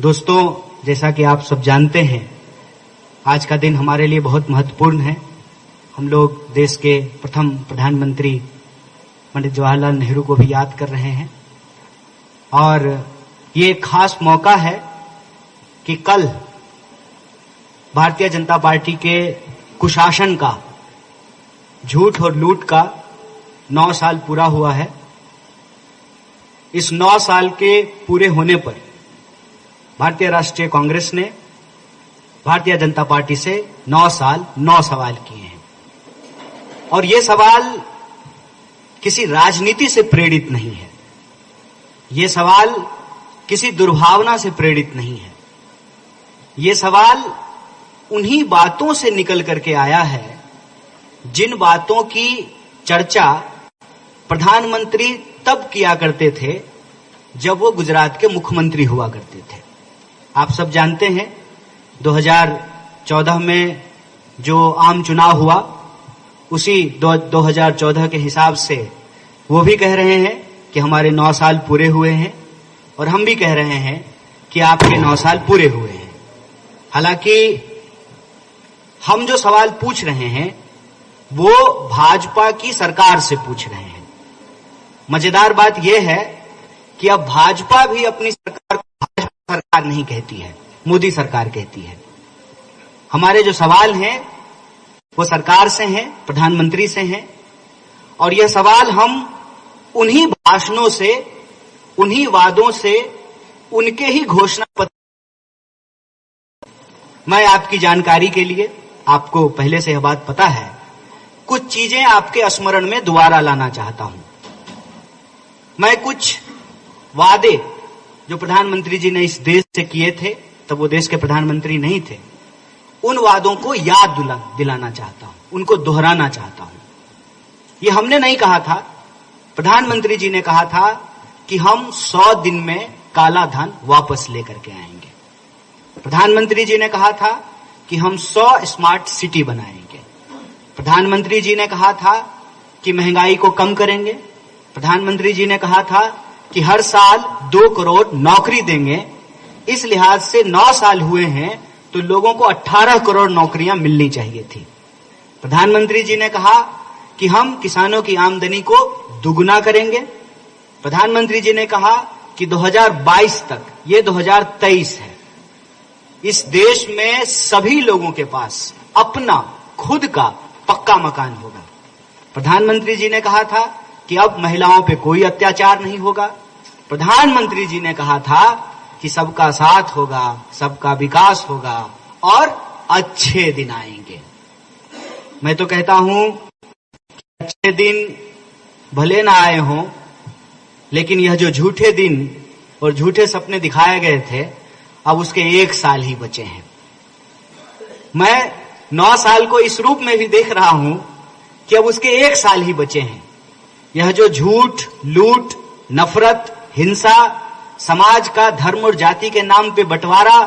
दोस्तों, जैसा कि आप सब जानते हैं, आज का दिन हमारे लिए बहुत महत्वपूर्ण है। हम लोग देश के प्रथम प्रधानमंत्री पंडित जवाहरलाल नेहरू को भी याद कर रहे हैं और ये एक खास मौका है कि कल भारतीय जनता पार्टी के कुशासन का, झूठ और लूट का 9 साल पूरा हुआ है। इस 9 साल के पूरे होने पर भारतीय राष्ट्रीय कांग्रेस ने भारतीय जनता पार्टी से 9 साल 9 सवाल किए हैं और ये सवाल किसी राजनीति से प्रेरित नहीं है, ये सवाल किसी दुर्भावना से प्रेरित नहीं है। ये सवाल उन्हीं बातों से निकल करके आया है जिन बातों की चर्चा प्रधानमंत्री तब किया करते थे जब वो गुजरात के मुख्यमंत्री हुआ करते थे। आप सब जानते हैं 2014 में जो आम चुनाव हुआ, उसी 2014 के हिसाब से वो भी कह रहे हैं कि हमारे 9 साल पूरे हुए हैं और हम भी कह रहे हैं कि आपके 9 साल पूरे हुए हैं। हालांकि हम जो सवाल पूछ रहे हैं वो भाजपा की सरकार से पूछ रहे हैं। मजेदार बात यह है कि अब भाजपा भी अपनी सरकार को भाजपा सरकार नहीं कहती है, मोदी सरकार कहती है। हमारे जो सवाल हैं वो सरकार से हैं, प्रधानमंत्री से हैं और यह सवाल हम उन्हीं भाषणों से, उन्हीं वादों से, उनके ही घोषणा पत्र। मैं आपकी जानकारी के लिए, आपको पहले से यह बात पता है, कुछ चीजें आपके स्मरण में दोबारा लाना चाहता हूं। मैं कुछ वादे जो प्रधानमंत्री जी ने इस देश से किए थे, तब वो देश के प्रधानमंत्री नहीं थे, उन वादों को याद दिलाना चाहता हूं, उनको दोहराना चाहता हूं। ये हमने नहीं कहा था, प्रधानमंत्री जी ने कहा था कि हम 100 दिन में काला धन वापस लेकर के आएंगे। प्रधानमंत्री जी ने कहा था कि हम 100 स्मार्ट सिटी बनाएंगे। प्रधानमंत्री जी ने कहा था कि महंगाई को कम करेंगे। प्रधानमंत्री जी ने कहा था कि हर साल 2 करोड़ नौकरी देंगे। इस लिहाज से 9 साल हुए हैं तो लोगों को 18 करोड़ नौकरियां मिलनी चाहिए थी। प्रधानमंत्री जी ने कहा कि हम किसानों की आमदनी को दुगुना करेंगे। प्रधानमंत्री जी ने कहा कि 2022 तक, ये 2023 है, इस देश में सभी लोगों के पास अपना खुद का पक्का मकान होगा। प्रधानमंत्री जी ने कहा था कि अब महिलाओं पे कोई अत्याचार नहीं होगा। प्रधानमंत्री जी ने कहा था कि सबका साथ होगा, सबका विकास होगा और अच्छे दिन आएंगे। मैं तो कहता हूं अच्छे दिन भले ना आए हों, लेकिन यह जो झूठे दिन और झूठे सपने दिखाए गए थे, अब उसके 1 साल ही बचे हैं। मैं 9 साल को इस रूप में भी देख रहा हूं कि अब उसके 1 साल ही बचे हैं। यह जो झूठ, लूट, नफरत, हिंसा, समाज का धर्म और जाति के नाम पे बंटवारा,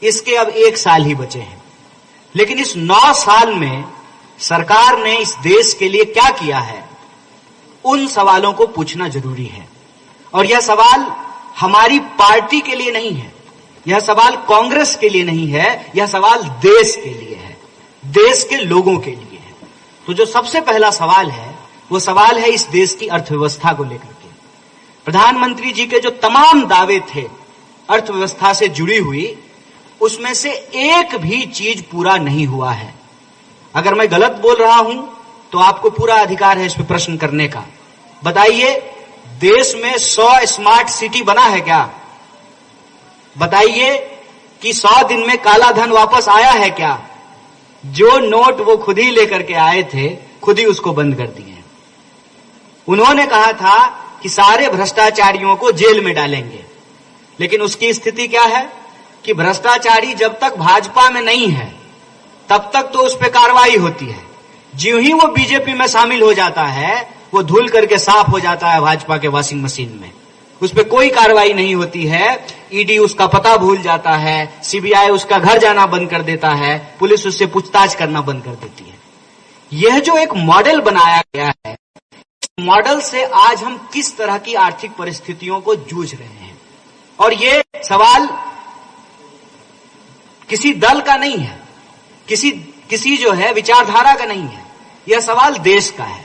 इसके अब 1 साल ही बचे हैं। लेकिन इस 9 साल में सरकार ने इस देश के लिए क्या किया है, उन सवालों को पूछना जरूरी है। और यह सवाल हमारी पार्टी के लिए नहीं है, यह सवाल कांग्रेस के लिए नहीं है, यह सवाल देश के लिए है, देश के लोगों के लिए है। तो जो सबसे पहला सवाल है वो सवाल है इस देश की अर्थव्यवस्था को लेकर के। प्रधानमंत्री जी के जो तमाम दावे थे अर्थव्यवस्था से जुड़ी हुई, उसमें से एक भी चीज पूरा नहीं हुआ है। अगर मैं गलत बोल रहा हूं तो आपको पूरा अधिकार है इस पर प्रश्न करने का। बताइए, देश में 100 स्मार्ट सिटी बना है क्या? बताइए कि 100 दिन में काला धन वापस आया है क्या? जो नोट वो खुद ही लेकर के आए थे, खुद ही उसको बंद कर दिए। उन्होंने कहा था कि सारे भ्रष्टाचारियों को जेल में डालेंगे, लेकिन उसकी स्थिति क्या है कि भ्रष्टाचारी जब तक भाजपा में नहीं है तब तक तो उस पर कार्रवाई होती है। ज्यों ही वो बीजेपी में शामिल हो जाता है, वो धुल करके साफ हो जाता है भाजपा के वॉशिंग मशीन में। उस पर कोई कार्रवाई नहीं होती है। ईडी उसका पता भूल जाता है, सीबीआई उसका घर जाना बंद कर देता है, पुलिस उससे पूछताछ करना बंद कर देती है। यह जो एक मॉडल बनाया गया है, मॉडल से आज हम किस तरह की आर्थिक परिस्थितियों को जूझ रहे हैं। और ये सवाल किसी दल का नहीं है, किसी जो है विचारधारा का नहीं है, यह सवाल देश का है।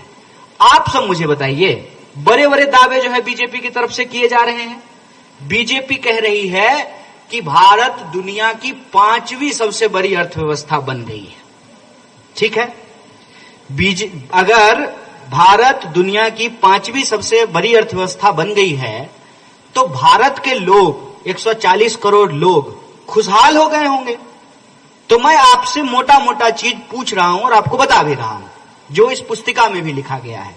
आप सब मुझे बताइए, बड़े बड़े दावे जो है बीजेपी की तरफ से किए जा रहे हैं। बीजेपी कह रही है कि भारत दुनिया की 5वीं सबसे बड़ी अर्थव्यवस्था बन गई है। ठीक है, अगर भारत दुनिया की 5वीं सबसे बड़ी अर्थव्यवस्था बन गई है तो भारत के लोग 140 करोड़ लोग खुशहाल हो गए होंगे। तो मैं आपसे मोटा मोटा चीज पूछ रहा हूं और आपको बता भी रहा हूं, जो इस पुस्तिका में भी लिखा गया है।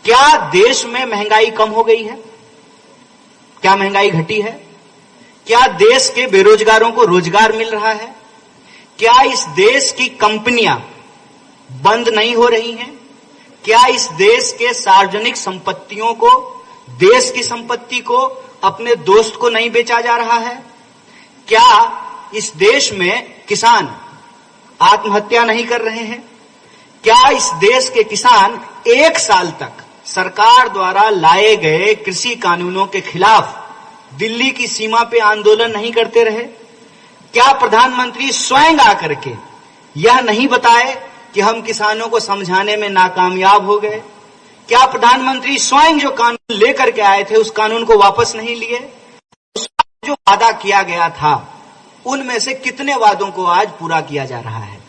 क्या देश में महंगाई कम हो गई है? क्या महंगाई घटी है? क्या देश के बेरोजगारों को रोजगार मिल रहा है? क्या इस देश की कंपनियां बंद नहीं हो रही हैं? क्या इस देश के सार्वजनिक संपत्तियों को, देश की संपत्ति को अपने दोस्त को नहीं बेचा जा रहा है? क्या इस देश में किसान आत्महत्या नहीं कर रहे हैं? क्या इस देश के किसान 1 साल तक सरकार द्वारा लाए गए कृषि कानूनों के खिलाफ दिल्ली की सीमा पे आंदोलन नहीं करते रहे? क्या प्रधानमंत्री स्वयं आकर के यह नहीं बताए कि हम किसानों को समझाने में नाकामयाब हो गए? क्या प्रधानमंत्री स्वयं जो कानून लेकर के आए थे उस कानून को वापस नहीं लिए? जो वादा किया गया था उनमें से कितने वादों को आज पूरा किया जा रहा है?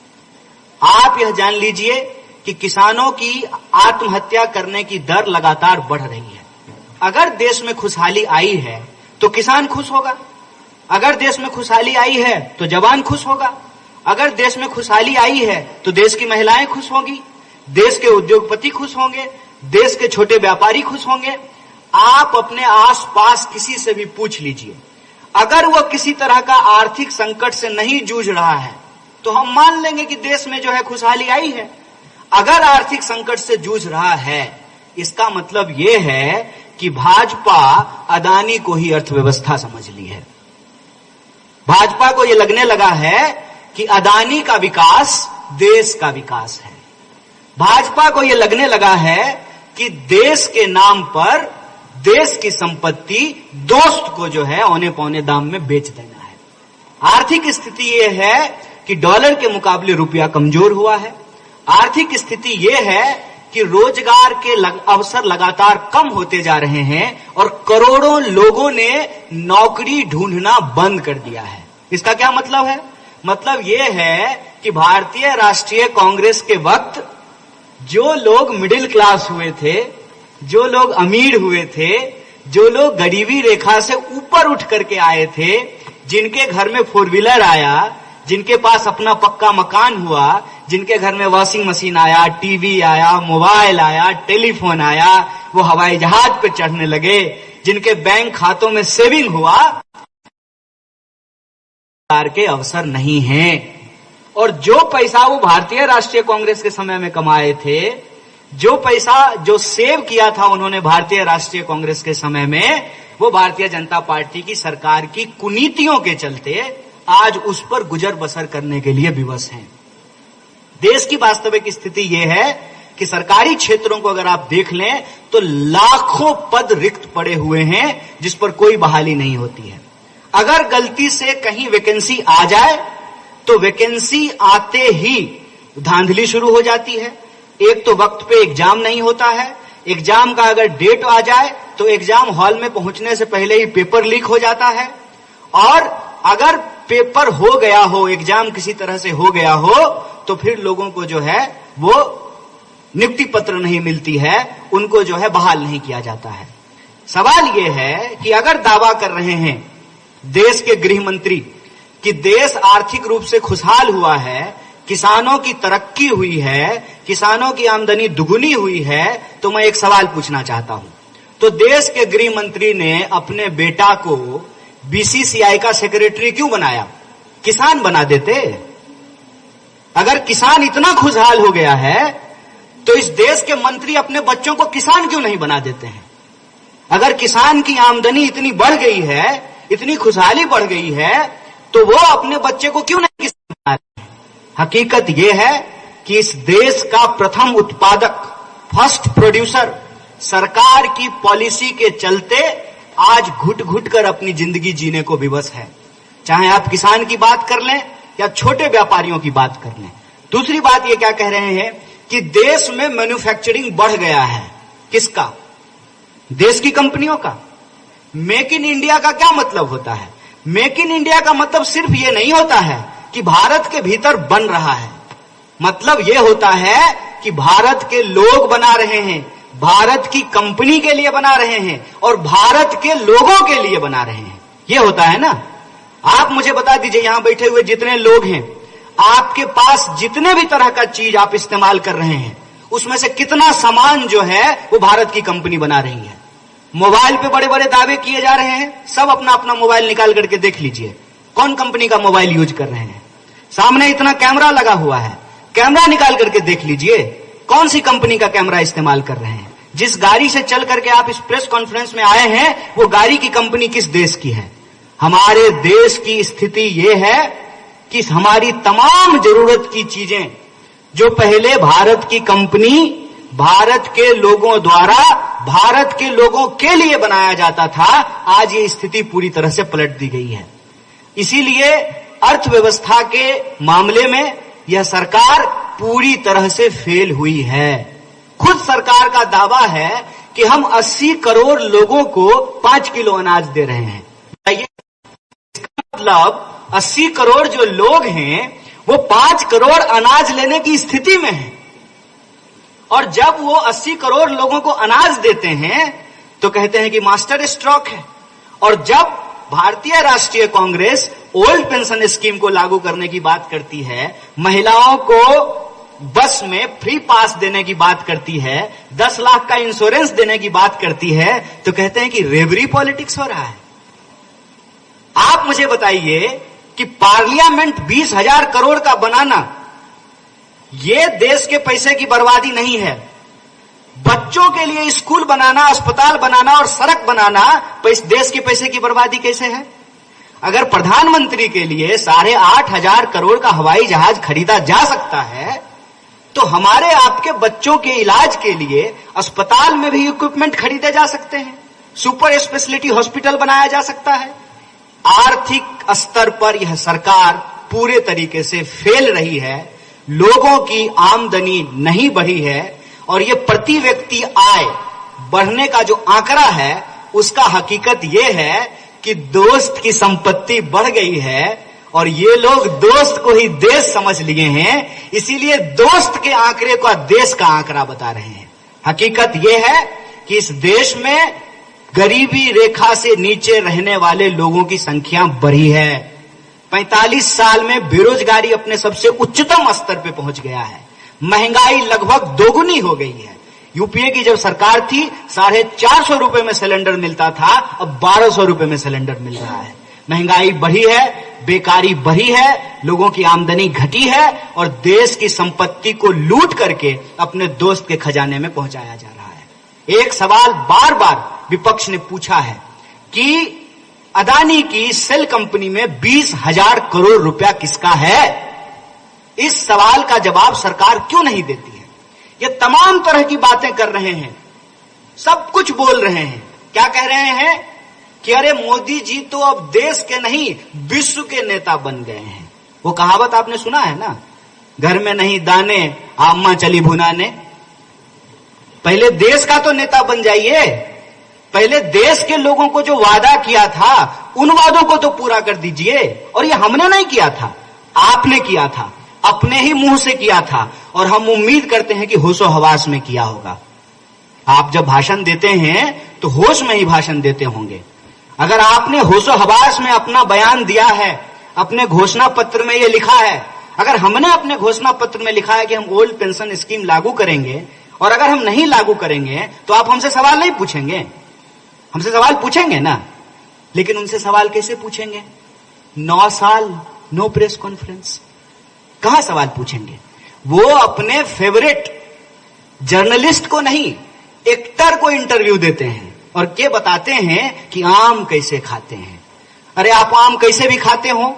आप यह जान लीजिए कि किसानों की आत्महत्या करने की दर लगातार बढ़ रही है। अगर देश में खुशहाली आई है तो किसान खुश होगा, अगर देश में खुशहाली आई है तो जवान खुश होगा, अगर देश में खुशहाली आई है तो देश की महिलाएं खुश होंगी, देश के उद्योगपति खुश होंगे, देश के छोटे व्यापारी खुश होंगे। आप अपने आसपास किसी से भी पूछ लीजिए, अगर वह किसी तरह का आर्थिक संकट से नहीं जूझ रहा है तो हम मान लेंगे कि देश में जो है खुशहाली आई है। अगर आर्थिक संकट से जूझ रहा है, इसका मतलब यह है कि भाजपा अदानी को ही अर्थव्यवस्था समझ ली है। भाजपा को यह लगने लगा है कि अदानी का विकास देश का विकास है। भाजपा को यह लगने लगा है कि देश के नाम पर देश की संपत्ति दोस्त को जो है औने पौने दाम में बेच देना है। आर्थिक स्थिति यह है कि डॉलर के मुकाबले रुपया कमजोर हुआ है। आर्थिक स्थिति यह है कि रोजगार के अवसर लगातार कम होते जा रहे हैं और करोड़ों लोगों ने नौकरी ढूंढना बंद कर दिया है। इसका क्या मतलब है? मतलब यह है कि भारतीय राष्ट्रीय कांग्रेस के वक्त जो लोग मिडिल क्लास हुए थे, जो लोग अमीर हुए थे, जो लोग गरीबी रेखा से ऊपर उठ करके आए थे, जिनके घर में 4 व्हीलर आया, जिनके पास अपना पक्का मकान हुआ, जिनके घर में वॉशिंग मशीन आया, टीवी आया, मोबाइल आया, टेलीफोन आया, वो हवाई जहाज पे चढ़ने लगे, जिनके बैंक खातों में सेविंग हुआ, के अवसर नहीं हैं। और जो पैसा वो भारतीय राष्ट्रीय कांग्रेस के समय में कमाए थे, जो पैसा जो सेव किया था उन्होंने भारतीय राष्ट्रीय कांग्रेस के समय में, वो भारतीय जनता पार्टी की सरकार की कुनीतियों के चलते आज उस पर गुजर बसर करने के लिए विवश हैं। देश की वास्तविक स्थिति यह है कि सरकारी क्षेत्रों को अगर आप देख लें तो लाखों पद रिक्त पड़े हुए हैं जिस पर कोई बहाली नहीं होती है। अगर गलती से कहीं वैकेंसी आ जाए तो वैकेंसी आते ही धांधली शुरू हो जाती है। एक तो वक्त पे एग्जाम नहीं होता है, एग्जाम का अगर डेट आ जाए तो एग्जाम हॉल में पहुंचने से पहले ही पेपर लीक हो जाता है, और अगर पेपर हो गया हो, एग्जाम किसी तरह से हो गया हो, तो फिर लोगों को जो है वो नियुक्ति पत्र नहीं मिलती है, उनको जो है बहाल नहीं किया जाता है। सवाल ये है कि अगर दावा कर रहे हैं देश के गृह मंत्री कि देश आर्थिक रूप से खुशहाल हुआ है, किसानों की तरक्की हुई है, किसानों की आमदनी दुगुनी हुई है, तो मैं एक सवाल पूछना चाहता हूं। तो देश के गृह मंत्री ने अपने बेटा को बीसीसीआई का सेक्रेटरी क्यों बनाया? किसान बना देते। अगर किसान इतना खुशहाल हो गया है तो इस देश के मंत्री अपने बच्चों को किसान क्यों नहीं बना देते हैं? अगर किसान की आमदनी इतनी बढ़ गई है, इतनी खुशहाली बढ़ गई है, तो वो अपने बच्चे को क्यों नहीं किसान बना रहे हैं? हकीकत यह है कि इस देश का प्रथम उत्पादक, फर्स्ट प्रोड्यूसर सरकार की पॉलिसी के चलते आज घुट घुट कर अपनी जिंदगी जीने को विवश है। चाहे आप किसान की बात कर लें, या छोटे व्यापारियों की बात कर लें। दूसरी बात ये क्या कह रहे हैं कि देश में मैन्युफैक्चरिंग बढ़ गया है। किसका? देश की कंपनियों का। मेक इन इंडिया का क्या मतलब होता है? मेक इन इंडिया का मतलब सिर्फ ये नहीं होता है कि भारत के भीतर बन रहा है, मतलब ये होता है कि भारत के लोग बना रहे हैं, भारत की कंपनी के लिए बना रहे हैं और भारत के लोगों के लिए बना रहे हैं। ये होता है ना। आप मुझे बता दीजिए, यहां बैठे हुए जितने लोग हैं, आपके पास जितने भी तरह का चीज आप इस्तेमाल कर रहे हैं, उसमें से कितना सामान जो है वो भारत की कंपनी बना रही है। मोबाइल पे बड़े बड़े दावे किए जा रहे हैं, सब अपना अपना मोबाइल निकाल करके देख लीजिए कौन कंपनी का मोबाइल यूज कर रहे हैं। सामने इतना कैमरा लगा हुआ है, कैमरा निकाल करके देख लीजिए कौन सी कंपनी का कैमरा इस्तेमाल कर रहे हैं। जिस गाड़ी से चल करके आप इस प्रेस कॉन्फ्रेंस में आए हैं, वो गाड़ी की कंपनी किस देश की है? हमारे देश की स्थिति ये है कि हमारी तमाम जरूरत की चीजें जो पहले भारत की कंपनी भारत के लोगों द्वारा भारत के लोगों के लिए बनाया जाता था, आज ये स्थिति पूरी तरह से पलट दी गई है। इसीलिए अर्थव्यवस्था के मामले में यह सरकार पूरी तरह से फेल हुई है। खुद सरकार का दावा है कि हम 80 करोड़ लोगों को 5 किलो अनाज दे रहे हैं। इसका मतलब 80 करोड़ जो लोग हैं वो 5 करोड़ अनाज लेने की स्थिति में हैं। और जब वो 80 करोड़ लोगों को अनाज देते हैं तो कहते हैं कि मास्टर स्ट्रोक है। और जब भारतीय राष्ट्रीय कांग्रेस ओल्ड पेंशन स्कीम को लागू करने की बात करती है, महिलाओं को बस में फ्री पास देने की बात करती है, 10 लाख का इंश्योरेंस देने की बात करती है, तो कहते हैं कि रेवरी पॉलिटिक्स हो रहा है। आप मुझे बताइए कि पार्लियामेंट 20,000 करोड़ का बनाना ये देश के पैसे की बर्बादी नहीं है। बच्चों के लिए स्कूल बनाना, अस्पताल बनाना और सड़क बनाना देश के पैसे की बर्बादी कैसे है? अगर प्रधानमंत्री के लिए 8,500 करोड़ का हवाई जहाज खरीदा जा सकता है, तो हमारे आपके बच्चों के इलाज के लिए अस्पताल में भी इक्विपमेंट खरीदे जा सकते हैं, सुपर स्पेशलिटी हॉस्पिटल बनाया जा सकता है। आर्थिक स्तर पर यह सरकार पूरे तरीके से फेल रही है। लोगों की आमदनी नहीं बढ़ी है और ये प्रति व्यक्ति आय बढ़ने का जो आंकड़ा है उसका हकीकत ये है कि दोस्त की संपत्ति बढ़ गई है और ये लोग दोस्त को ही देश समझ लिए हैं, इसीलिए दोस्त के आंकड़े को देश का आंकड़ा बता रहे हैं। हकीकत ये है कि इस देश में गरीबी रेखा से नीचे रहने वाले लोगों की संख्या बढ़ी है। 45 साल में बेरोजगारी अपने सबसे उच्चतम स्तर पे पहुंच गया है। महंगाई लगभग दोगुनी हो गई है। यूपीए की जब सरकार थी 450 रुपए में सिलेंडर मिलता था, अब 1200 रुपए में सिलेंडर मिल रहा है। महंगाई बढ़ी है, बेकारी बढ़ी है, लोगों की आमदनी घटी है और देश की संपत्ति को लूट करके अपने दोस्त के खजाने में पहुंचाया जा रहा है। एक सवाल बार बार विपक्ष ने पूछा है कि अदानी की सेल कंपनी में 20,000 करोड़ रुपया किसका है? इस सवाल का जवाब सरकार क्यों नहीं देती है? ये तमाम तरह की बातें कर रहे हैं, सब कुछ बोल रहे हैं। क्या कह रहे हैं कि अरे मोदी जी तो अब देश के नहीं विश्व के नेता बन गए हैं। वो कहावत आपने सुना है ना, घर में नहीं दाने आम्मा चली भुनाने। पहले देश का तो नेता बन जाइए, पहले देश के लोगों को जो वादा किया था उन वादों को तो पूरा कर दीजिए। और ये हमने नहीं किया था, आपने किया था, अपने ही मुंह से किया था और हम उम्मीद करते हैं कि होशो हवास में किया होगा। आप जब भाषण देते हैं तो होश में ही भाषण देते होंगे। अगर आपने होशो हवास में अपना बयान दिया है, अपने घोषणा पत्र में ये लिखा है, अगर हमने अपने घोषणा पत्र में लिखा है कि हम ओल्ड पेंशन स्कीम लागू करेंगे और अगर हम नहीं लागू करेंगे तो आप हमसे सवाल नहीं पूछेंगे? हमसे सवाल पूछेंगे ना, लेकिन उनसे सवाल कैसे पूछेंगे? 9 साल नो प्रेस कॉन्फ्रेंस, कहां सवाल पूछेंगे? वो अपने फेवरेट जर्नलिस्ट को नहीं, एक्टर को इंटरव्यू देते हैं और के बताते हैं कि आम कैसे खाते हैं। अरे आप आम कैसे भी खाते हो,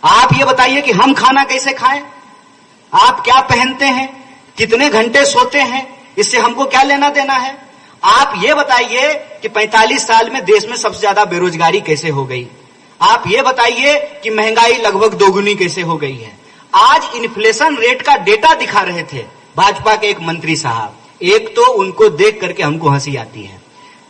आप ये बताइए कि हम खाना कैसे खाएं? आप क्या पहनते हैं, कितने घंटे सोते हैं, इससे हमको क्या लेना देना है? आप ये बताइए कि 45 साल में देश में सबसे ज्यादा बेरोजगारी कैसे हो गई? आप ये बताइए कि महंगाई लगभग दोगुनी कैसे हो गई है। आज इन्फ्लेशन रेट का डेटा दिखा रहे थे भाजपा के एक मंत्री साहब। एक तो उनको देख करके हमको हंसी आती है,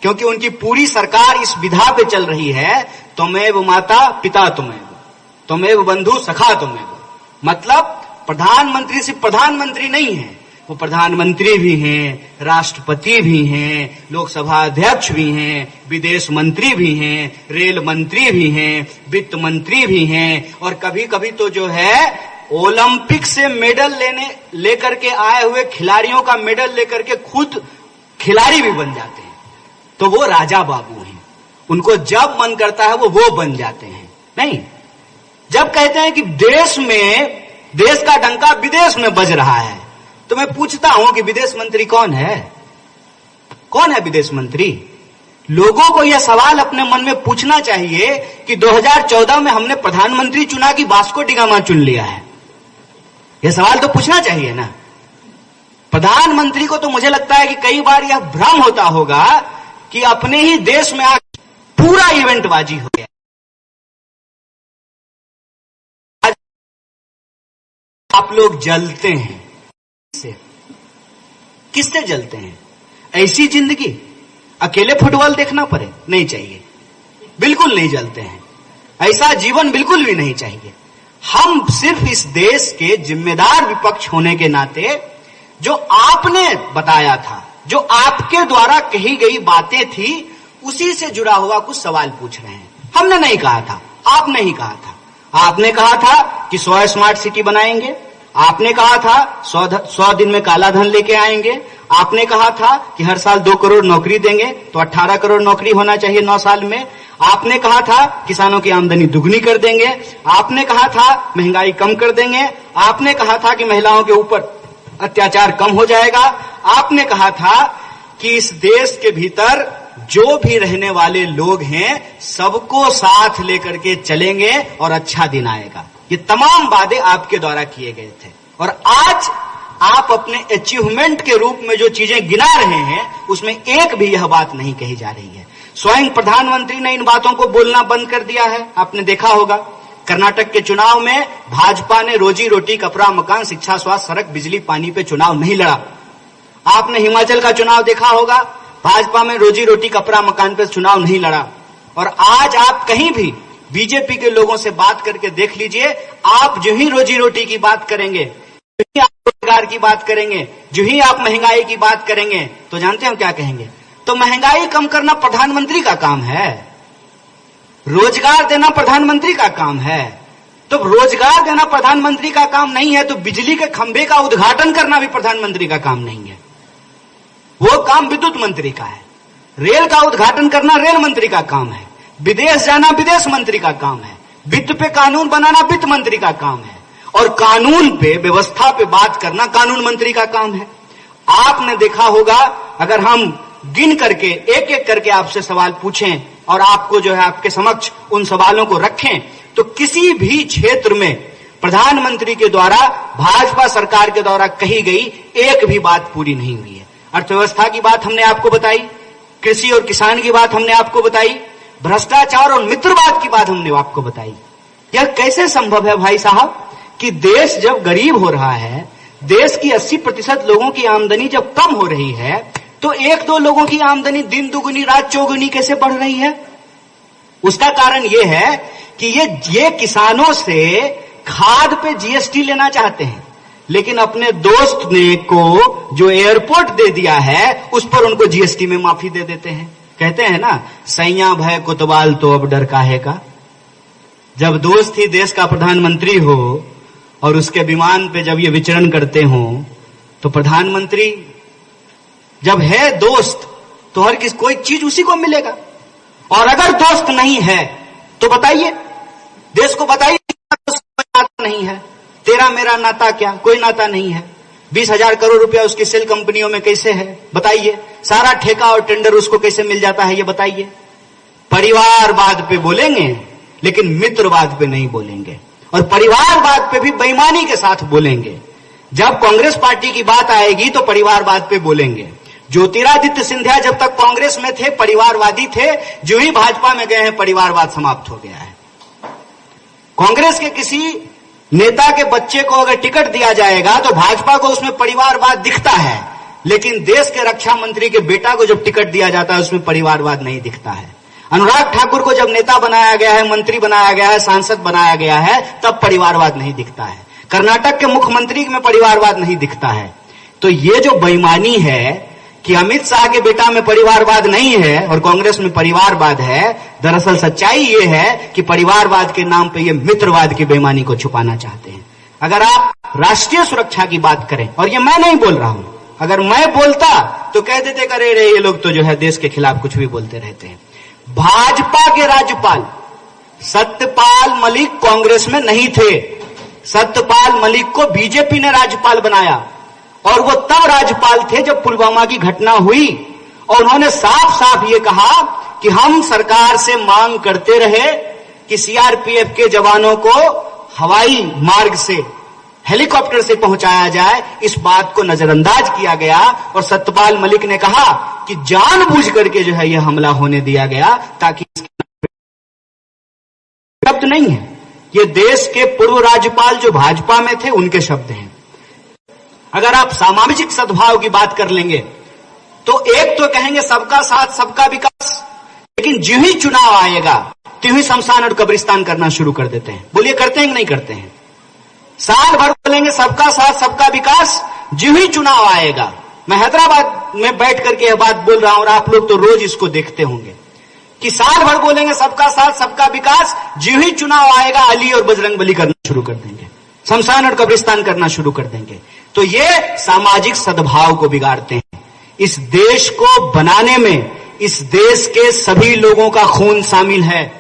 क्योंकि उनकी पूरी सरकार इस विधा पे चल रही है, त्वमेव माता पिता त्वमेव बंधु सखा त्वमेव। मतलब प्रधानमंत्री सिर्फ प्रधानमंत्री नहीं है, वो प्रधानमंत्री भी हैं, राष्ट्रपति भी हैं, लोकसभा अध्यक्ष भी हैं, विदेश मंत्री भी हैं, रेल मंत्री भी हैं, वित्त मंत्री भी हैं, और कभी कभी तो जो है ओलंपिक से मेडल लेकर के आए हुए खिलाड़ियों का मेडल लेकर के खुद खिलाड़ी भी बन जाते हैं। तो वो राजा बाबू हैं, उनको जब मन करता है वो बन जाते हैं। नहीं, जब कहते हैं कि देश का डंका विदेश में बज रहा है, तो मैं पूछता हूं कि विदेश मंत्री कौन है? कौन है विदेश मंत्री? लोगों को यह सवाल अपने मन में पूछना चाहिए कि 2014 में हमने प्रधानमंत्री चुना कि वास्को डी गामा चुन लिया है। यह सवाल तो पूछना चाहिए ना। प्रधानमंत्री को तो मुझे लगता है कि कई बार यह भ्रम होता होगा कि अपने ही देश में पूरा इवेंटबाजी हो गया। आप लोग जलते हैं, किससे जलते हैं? ऐसी जिंदगी अकेले फुटबॉल देखना पड़े? नहीं चाहिए, बिल्कुल नहीं जलते हैं। ऐसा जीवन बिल्कुल भी नहीं चाहिए। हम सिर्फ इस देश के जिम्मेदार विपक्ष होने के नाते जो आपने बताया था, जो आपके द्वारा कही गई बातें थी, उसी से जुड़ा हुआ कुछ सवाल पूछ रहे हैं। हमने नहीं कहा था, आपने ही कहा था। आपने कहा था कि 100 स्मार्ट सिटी बनाएंगे, आपने कहा था 100 दिन में काला धन लेके आएंगे, आपने कहा था कि हर साल 2 करोड़ नौकरी देंगे, तो 18 करोड़ नौकरी होना चाहिए 9 साल में। आपने कहा था किसानों की आमदनी दुगनी कर देंगे, आपने कहा था महंगाई कम कर देंगे, आपने कहा था कि महिलाओं के ऊपर अत्याचार कम हो जाएगा, आपने कहा था कि इस देश के भीतर जो भी रहने वाले लोग हैं सबको साथ लेकर के चलेंगे और अच्छा दिन आएगा। ये तमाम वादे आपके द्वारा किए गए थे, और आज आप अपने अचीवमेंट के रूप में जो चीजें गिना रहे हैं उसमें एक भी यह बात नहीं कही जा रही है। स्वयं प्रधानमंत्री ने इन बातों को बोलना बंद कर दिया है। आपने देखा होगा कर्नाटक के चुनाव में भाजपा ने रोजी रोटी, कपड़ा, मकान, शिक्षा, स्वास्थ्य, सड़क, बिजली, पानी पे चुनाव नहीं लड़ा। आपने हिमाचल का चुनाव देखा होगा, भाजपा में रोजी रोटी, कपड़ा, मकान पे चुनाव नहीं लड़ा। और आज आप कहीं भी बीजेपी के लोगों से बात करके देख लीजिए, आप जो ही रोजी रोटी की बात करेंगे, जो ही आप रोजगार की बात करेंगे, जो ही आप महंगाई की बात करेंगे, तो जानते हैं क्या कहेंगे? तो महंगाई कम करना प्रधानमंत्री का काम है, रोजगार देना प्रधानमंत्री का काम है। तो रोजगार देना प्रधानमंत्री का काम नहीं है तो बिजली के खंभे का उद्घाटन करना भी प्रधानमंत्री का काम नहीं है, वो काम विद्युत मंत्री का है। रेल का उद्घाटन करना रेल मंत्री का काम है, विदेश जाना विदेश मंत्री का काम है, वित्त पे कानून बनाना वित्त मंत्री का काम है, और कानून पे, व्यवस्था पे बात करना कानून मंत्री का काम है। आपने देखा होगा, अगर हम गिन करके एक एक करके आपसे सवाल पूछें और आपको जो है आपके समक्ष उन सवालों को रखें, तो किसी भी क्षेत्र में प्रधानमंत्री के द्वारा, भाजपा सरकार के द्वारा कही गई एक भी बात पूरी नहीं हुई है। अर्थव्यवस्था की बात हमने आपको बताई, कृषि और किसान की बात हमने आपको बताई, भ्रष्टाचार और मित्रवाद की बात हमने आपको बताई। यह कैसे संभव है भाई साहब कि देश जब गरीब हो रहा है, देश की 80% लोगों की आमदनी जब कम हो रही है, तो 1-2 लोगों की आमदनी दिन दुगुनी रात चौगुनी कैसे बढ़ रही है? उसका कारण यह है कि ये किसानों से खाद पे जीएसटी लेना चाहते हैं, लेकिन अपने दोस्त ने को जो एयरपोर्ट दे दिया है उस पर उनको जीएसटी में माफी दे देते हैं। कहते हैं ना, सैया भय कोतवाल तो अब डर काहे का। जब दोस्त ही देश का प्रधानमंत्री हो और उसके विमान पे जब ये विचरण करते हो, तो प्रधानमंत्री जब है दोस्त तो हर किसी कोई चीज उसी को मिलेगा, और अगर दोस्त नहीं है तो बताइए, देश को बताइए नाता नहीं है, तेरा मेरा नाता क्या, कोई नाता नहीं है। 20,000 करोड़ रुपया उसकी सेल कंपनियों में कैसे है बताइए, सारा ठेका और टेंडर उसको कैसे मिल जाता है ये बताइए। परिवारवाद पे बोलेंगे लेकिन मित्रवाद पे नहीं बोलेंगे, और परिवारवाद पे भी बेईमानी के साथ बोलेंगे। जब कांग्रेस पार्टी की बात आएगी तो परिवारवाद पे बोलेंगे। ज्योतिरादित्य सिंधिया जब तक कांग्रेस में थे परिवारवादी थे, जो ही भाजपा में गए हैं परिवारवाद समाप्त हो गया है। कांग्रेस के किसी नेता के बच्चे को अगर टिकट दिया जाएगा तो भाजपा को उसमें परिवारवाद दिखता है, लेकिन देश के रक्षा मंत्री के बेटा को जब टिकट दिया जाता है उसमें परिवारवाद नहीं दिखता है। अनुराग ठाकुर को जब नेता बनाया गया है, मंत्री बनाया गया है, सांसद बनाया गया है, तब परिवारवाद नहीं दिखता है। कर्नाटक के मुख्यमंत्री में परिवारवाद नहीं दिखता है। तो ये जो बेईमानी है कि अमित शाह के बेटा में परिवारवाद नहीं है और कांग्रेस में परिवारवाद है, दरअसल सच्चाई ये है कि परिवारवाद के नाम पे ये मित्रवाद की बेईमानी को छुपाना चाहते हैं। अगर आप राष्ट्रीय सुरक्षा की बात करें, और ये मैं नहीं बोल रहा हूं, अगर मैं बोलता तो कह देते करे रे ये लोग तो जो है देश के खिलाफ कुछ भी बोलते रहते हैं। भाजपा के राज्यपाल सत्यपाल मलिक कांग्रेस में नहीं थे। सत्यपाल मलिक को बीजेपी ने राज्यपाल बनाया और वो तब राज्यपाल थे जब पुलवामा की घटना हुई, और उन्होंने साफ साफ ये कहा कि हम सरकार से मांग करते रहे कि सीआरपीएफ के जवानों को हवाई मार्ग से, हेलीकॉप्टर से पहुंचाया जाए। इस बात को नजरअंदाज किया गया और सत्यपाल मलिक ने कहा कि जानबूझ करके जो है यह हमला होने दिया गया ताकि शब्द नहीं है, ये देश के पूर्व राज्यपाल जो भाजपा में थे उनके शब्द हैं। अगर आप सामाजिक सद्भाव की बात कर लेंगे तो एक तो कहेंगे सबका साथ सबका विकास, लेकिन जो ही चुनाव आएगा त्यों ही शमशान और कब्रिस्तान करना शुरू कर देते हैं। बोलिए करते हैं कि नहीं करते हैं? साल भर बोलेंगे सबका साथ सबका विकास, जो ही चुनाव आएगा, मैं हैदराबाद में बैठ करके यह बात बोल रहा हूं और आप लोग तो रोज इसको देखते होंगे कि साल भर बोलेंगे सबका साथ सबका विकास, जो ही चुनाव आएगा अली और बजरंगबली करना शुरू कर देंगे, शमशान और कब्रिस्तान करना शुरू कर देंगे। तो ये सामाजिक सद्भाव को बिगाड़ते हैं। इस देश को बनाने में इस देश के सभी लोगों का खून शामिल है,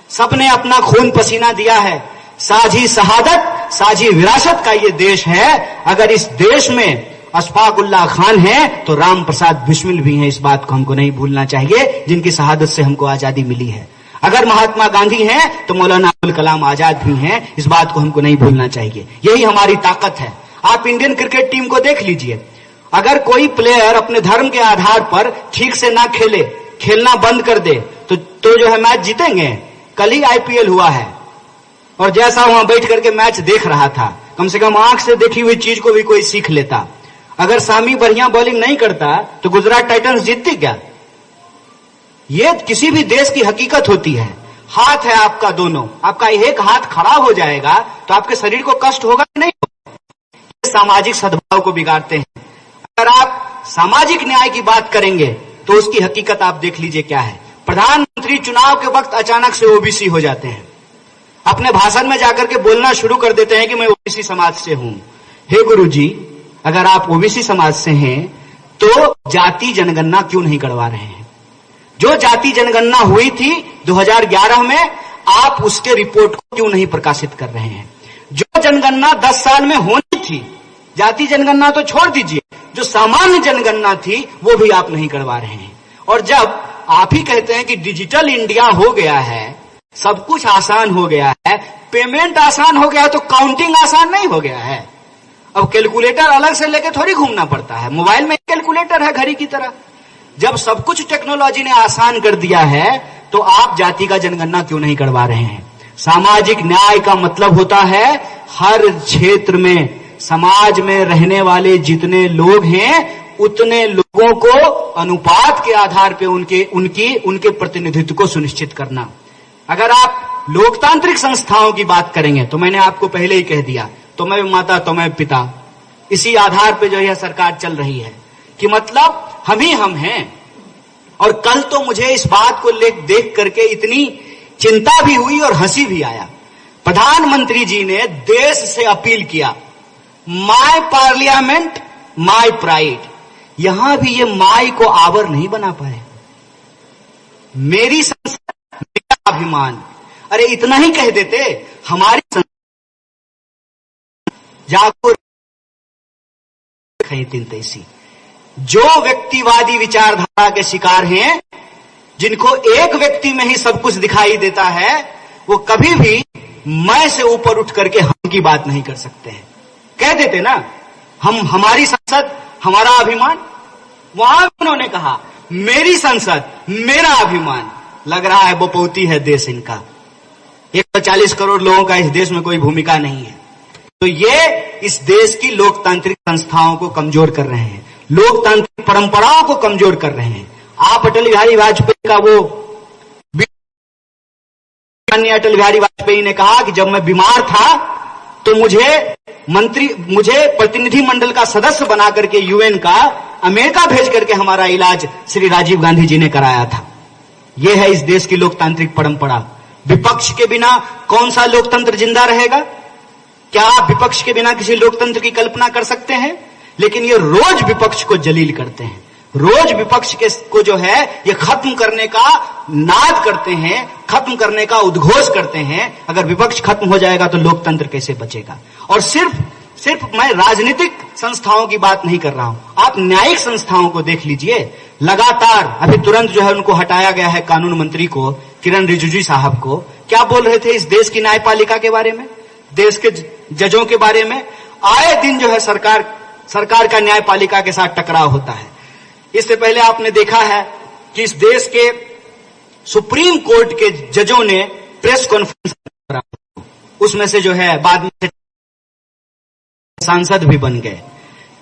सबने अपना खून पसीना दिया है। साझी शहादत, साझी विरासत का ये देश है। अगर इस देश में अशफाकुल्लाह खान है तो राम प्रसाद बिस्मिल भी हैं, इस बात को हमको नहीं भूलना चाहिए, जिनकी शहादत से हमको आजादी मिली है। अगर महात्मा गांधी हैं तो मौलाना अबुल कलाम आजाद भी हैं, इस बात को हमको नहीं भूलना चाहिए। यही हमारी ताकत है। आप इंडियन क्रिकेट टीम को देख लीजिए, अगर कोई प्लेयर अपने धर्म के आधार पर ठीक से ना खेले, खेलना बंद कर दे तो जो है मैच जीतेंगे। कल ही आईपीएल हुआ है और जैसा वहां बैठ करके मैच देख रहा था, कम से कम आंख से देखी हुई चीज को भी कोई सीख लेता। अगर सामी बढ़िया बॉलिंग नहीं करता तो गुजरात टाइटंस जीतती क्या? ये किसी भी देश की हकीकत होती है। हाथ है आपका दोनों, आपका एक हाथ खराब हो जाएगा तो आपके शरीर को कष्ट होगा कि नहीं? ये सामाजिक सद्भाव को बिगाड़ते हैं। अगर आप सामाजिक न्याय की बात करेंगे तो उसकी हकीकत आप देख लीजिए क्या है। प्रधानमंत्री चुनाव के वक्त अचानक से ओबीसी हो जाते हैं, अपने भाषण में जाकर के बोलना शुरू कर देते हैं कि मैं ओबीसी समाज से हूं। हे गुरुजी, अगर आप ओबीसी समाज से हैं तो जाति जनगणना क्यों नहीं करवा रहे हैं? जो जाति जनगणना हुई थी 2011 में, आप उसके रिपोर्ट को क्यों नहीं प्रकाशित कर रहे हैं? जो जनगणना 10 साल में होनी थी, जाति जनगणना तो छोड़ दीजिए, जो सामान्य जनगणना थी वो भी आप नहीं करवा रहे हैं। और जब आप ही कहते हैं कि डिजिटल इंडिया हो गया है, सब कुछ आसान हो गया है, पेमेंट आसान हो गया है, तो काउंटिंग आसान नहीं हो गया है। अब कैलकुलेटर अलग से लेके थोड़ी घूमना पड़ता है, मोबाइल में कैलकुलेटर है घड़ी की तरह। जब सब कुछ टेक्नोलॉजी ने आसान कर दिया है तो आप जाति का जनगणना क्यों नहीं करवा रहे हैं? सामाजिक न्याय का मतलब होता है हर क्षेत्र में समाज में रहने वाले जितने लोग हैं उतने लोगों को अनुपात के आधार पे उनके प्रतिनिधित्व को सुनिश्चित करना। अगर आप लोकतांत्रिक संस्थाओं की बात करेंगे तो मैंने आपको पहले ही कह दिया, तुम्हें माता तुम्हें पिता, इसी आधार पे जो यह सरकार चल रही है कि मतलब हम ही हम हैं। और कल तो मुझे इस बात को देख करके इतनी चिंता भी हुई और हंसी भी आया। प्रधानमंत्री जी ने देश से अपील किया, माय पार्लियामेंट माय प्राइड। यहां भी ये माय को आवर नहीं बना पाए। मेरी संसद मेरा अभिमान, अरे इतना ही कह देते, हमारी संसद जागो तीन तैसी। जो व्यक्तिवादी विचारधारा के शिकार हैं, जिनको एक व्यक्ति में ही सब कुछ दिखाई देता है, वो कभी भी मैं से ऊपर उठ करके हम की बात नहीं कर सकते हैं। कह देते ना, हमारी संसद हमारा अभिमान। वहां उन्होंने कहा मेरी संसद मेरा अभिमान। लग रहा है बपौती है देश इनका। 140 करोड़ लोगों का इस देश में कोई भूमिका नहीं है। तो ये इस देश की लोकतांत्रिक संस्थाओं को कमजोर कर रहे हैं, लोकतांत्रिक परंपराओं को कमजोर कर रहे हैं। आप अटल बिहारी वाजपेयी का वो अटल बिहारी वाजपेयी ने कहा कि जब मैं बीमार था तो मुझे प्रतिनिधि मंडल का सदस्य बना करके यूएन का अमेरिका भेज करके हमारा इलाज श्री राजीव गांधी जी ने कराया था। यह है इस देश की लोकतांत्रिक परंपरा। विपक्ष के बिना कौन सा लोकतंत्र जिंदा रहेगा? क्या आप विपक्ष के बिना किसी लोकतंत्र की कल्पना कर सकते हैं? लेकिन ये रोज विपक्ष को जलील करते हैं, रोज विपक्ष को जो है ये खत्म करने का नाद करते हैं, खत्म करने का उद्घोष करते हैं। अगर विपक्ष खत्म हो जाएगा तो लोकतंत्र कैसे बचेगा? और सिर्फ मैं राजनीतिक संस्थाओं की बात नहीं कर रहा हूं, आप न्यायिक संस्थाओं को देख लीजिए। लगातार अभी तुरंत जो है उनको हटाया गया है, कानून मंत्री को, किरण रिजिजू साहब को। क्या बोल रहे थे इस देश की न्यायपालिका के बारे में, देश के जजों के बारे में? आए दिन जो है सरकार का न्यायपालिका के साथ टकराव होता है। इससे पहले आपने देखा है कि इस देश के सुप्रीम कोर्ट के जजों ने प्रेस कॉन्फ्रेंस करा, उसमें से जो है बाद में सांसद भी बन गए।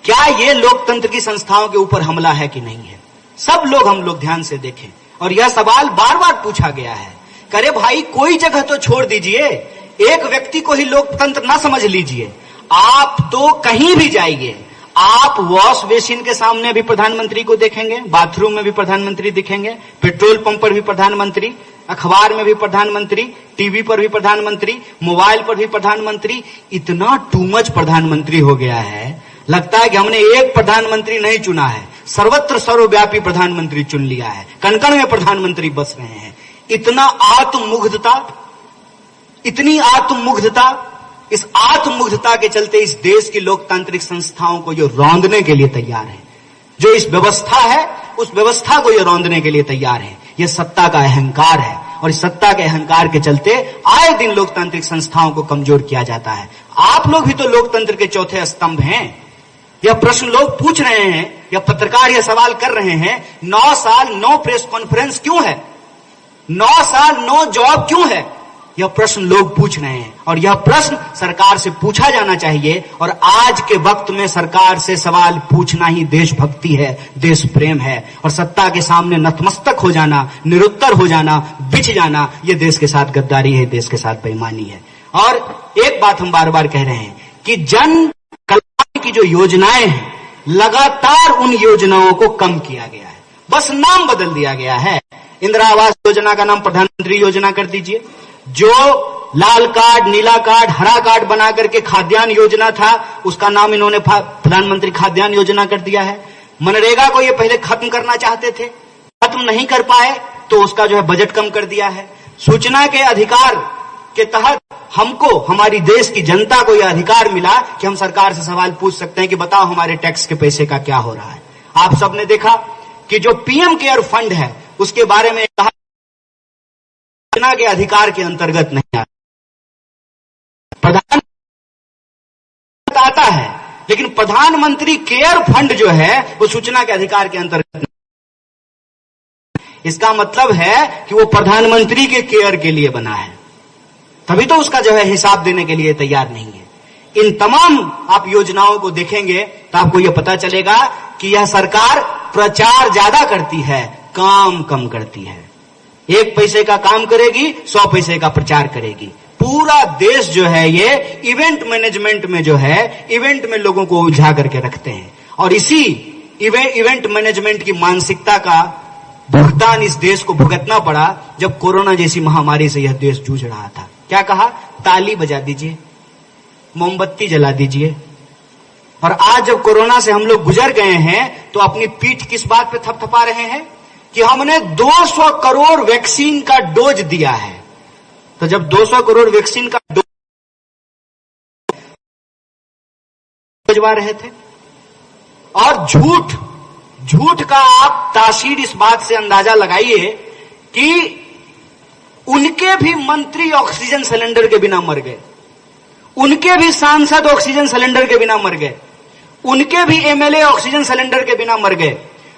क्या ये लोकतंत्र की संस्थाओं के ऊपर हमला है कि नहीं है? सब लोग हम लोग ध्यान से देखें। और यह सवाल बार बार पूछा गया है, करे भाई कोई जगह तो छोड़ दीजिए, एक व्यक्ति को ही लोकतंत्र ना समझ लीजिए। आप तो कहीं भी जाइए, आप वॉश बेसिन के सामने भी प्रधानमंत्री को देखेंगे, बाथरूम में भी प्रधानमंत्री दिखेंगे, पेट्रोल पंप पर भी प्रधानमंत्री, अखबार में भी प्रधानमंत्री, टीवी पर भी प्रधानमंत्री, मोबाइल पर भी प्रधानमंत्री। इतना टू मच प्रधानमंत्री हो गया है, लगता है कि हमने एक प्रधानमंत्री नहीं चुना है, सर्वत्र सर्वव्यापी प्रधानमंत्री चुन लिया है, कण-कण में प्रधानमंत्री बस रहे हैं। इतना आत्ममुग्धता, इतनी आत्ममुग्धता, इस आत्ममुग्धता के चलते इस देश की लोकतांत्रिक संस्थाओं को जो रौंदने के लिए तैयार है, जो इस व्यवस्था है उस व्यवस्था को ये रौंदने के लिए तैयार है। यह सत्ता का अहंकार है और इस सत्ता के अहंकार के चलते आए दिन लोकतांत्रिक संस्थाओं को कमजोर किया जाता है। आप लोग भी तो लोकतंत्र के चौथे स्तंभ हैं। यह प्रश्न लोग पूछ रहे हैं, या पत्रकार यह सवाल कर रहे हैं, 9 साल 9 प्रेस कॉन्फ्रेंस क्यों है, 9 साल 9 जॉब क्यों है? यह प्रश्न लोग पूछ रहे हैं और यह प्रश्न सरकार से पूछा जाना चाहिए। और आज के वक्त में सरकार से सवाल पूछना ही देशभक्ति है, देश प्रेम है। और सत्ता के सामने नतमस्तक हो जाना, निरुत्तर हो जाना, बिछ जाना, यह देश के साथ गद्दारी है, देश के साथ बेईमानी है। और एक बात हम बार बार कह रहे हैं कि जन कल्याण की जो योजनाएं हैं, लगातार उन योजनाओं को कम किया गया है, बस नाम बदल दिया गया है। इंदिरा आवास योजना का नाम प्रधानमंत्री योजना कर दीजिए। जो लाल कार्ड, नीला कार्ड, हरा कार्ड बना करके खाद्यान्न योजना था, उसका नाम इन्होंने प्रधानमंत्री खाद्यान्न योजना कर दिया है। मनरेगा को ये पहले खत्म करना चाहते थे, खत्म नहीं कर पाए तो उसका जो है बजट कम कर दिया है। सूचना के अधिकार के तहत हमको, हमारी देश की जनता को यह अधिकार मिला कि हम सरकार से सवाल पूछ सकते हैं कि बताओ हमारे टैक्स के पैसे का क्या हो रहा है। आप सबने देखा कि जो पीएम केयर फंड है उसके बारे में कहा सूचना के अधिकार के अंतर्गत नहीं आता, प्रधानमंत्री आता है, लेकिन प्रधानमंत्री केयर फंड जो है वो सूचना के अधिकार के अंतर्गत नहीं। इसका मतलब है कि वो प्रधानमंत्री के केयर के लिए बना है, तभी तो उसका जो है हिसाब देने के लिए तैयार नहीं है। इन तमाम आप योजनाओं को देखेंगे तो आपको यह पता चलेगा कि यह सरकार प्रचार ज्यादा करती है, काम कम करती है। 1 पैसे का काम करेगी, 100 पैसे का प्रचार करेगी। पूरा देश जो है ये इवेंट मैनेजमेंट में जो है, इवेंट में लोगों को उलझा करके रखते हैं। और इसी इवेंट मैनेजमेंट की मानसिकता का भुगतान इस देश को भुगतना पड़ा जब कोरोना जैसी महामारी से यह देश जूझ रहा था। क्या कहा? ताली बजा दीजिए, मोमबत्ती जला दीजिए। और आज जब कोरोना से हम लोग गुजर गए हैं तो अपनी पीठ किस बात पे थपथपा रहे हैं कि हमने 200 करोड़ वैक्सीन का डोज दिया है। तो जब 200 करोड़ वैक्सीन का डोज भिजवा रहे थे, और झूठ का आप तासीर इस बात से अंदाजा लगाइए कि उनके भी मंत्री ऑक्सीजन सिलेंडर के बिना मर गए, उनके भी सांसद ऑक्सीजन सिलेंडर के बिना मर गए, उनके भी एमएलए ऑक्सीजन सिलेंडर के बिना मर गए।